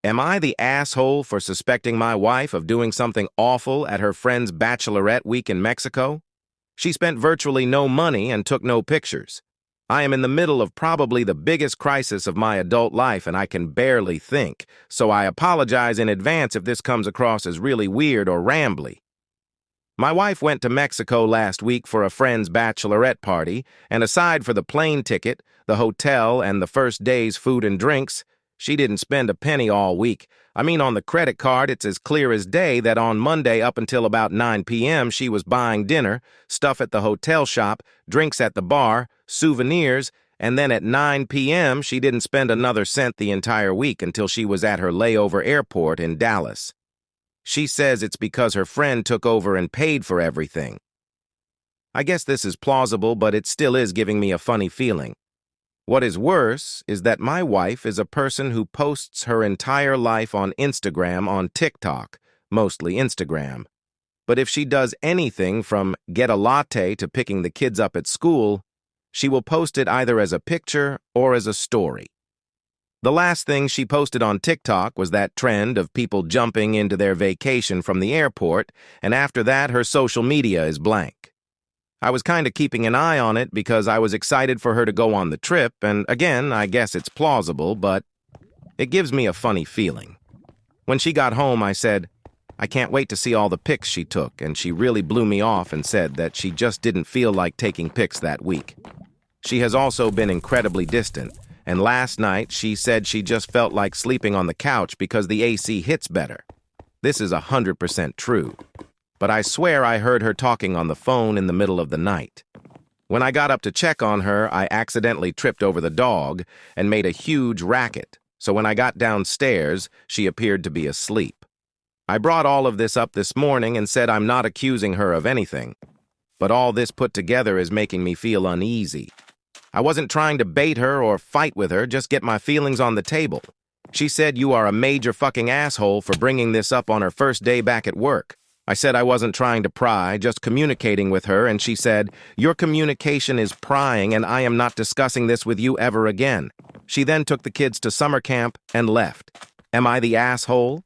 Am I the asshole for suspecting my wife of doing something awful at her friend's bachelorette week in Mexico? She spent virtually no money and took no pictures. I am in the middle of probably the biggest crisis of my adult life and I can barely think, so I apologize in advance if this comes across as really weird or rambly. My wife went to Mexico last week for a friend's bachelorette party, and aside for the plane ticket, the hotel, and the first day's food and drinks, she didn't spend a penny all week. I mean, on the credit card, it's as clear as day that on Monday up until about 9 p.m. she was buying dinner, stuff at the hotel shop, drinks at the bar, souvenirs, and then at 9 p.m. she didn't spend another cent the entire week until she was at her layover airport in Dallas. She says it's because her friend took over and paid for everything. I guess this is plausible, but it still is giving me a funny feeling. What is worse is that my wife is a person who posts her entire life on Instagram, on TikTok, mostly Instagram. But if she does anything from get a latte to picking the kids up at school, she will post it either as a picture or as a story. The last thing she posted on TikTok was that trend of people jumping into their vacation from the airport, and after that her social media is blank. I was kind of keeping an eye on it because I was excited for her to go on the trip, and again, I guess it's plausible, but it gives me a funny feeling. When she got home, I said, I can't wait to see all the pics she took, and she really blew me off and said that she just didn't feel like taking pics that week. She has also been incredibly distant, and last night she said she just felt like sleeping on the couch because the AC hits better. This is 100% true. But I swear I heard her talking on the phone in the middle of the night. When I got up to check on her, I accidentally tripped over the dog and made a huge racket, so when I got downstairs, she appeared to be asleep. I brought all of this up this morning and said I'm not accusing her of anything, but all this put together is making me feel uneasy. I wasn't trying to bait her or fight with her, just get my feelings on the table. She said you are a major fucking asshole for bringing this up on her first day back at work. I said I wasn't trying to pry, just communicating with her, and she said, your communication is prying and I am not discussing this with you ever again. She then took the kids to summer camp and left. Am I the asshole?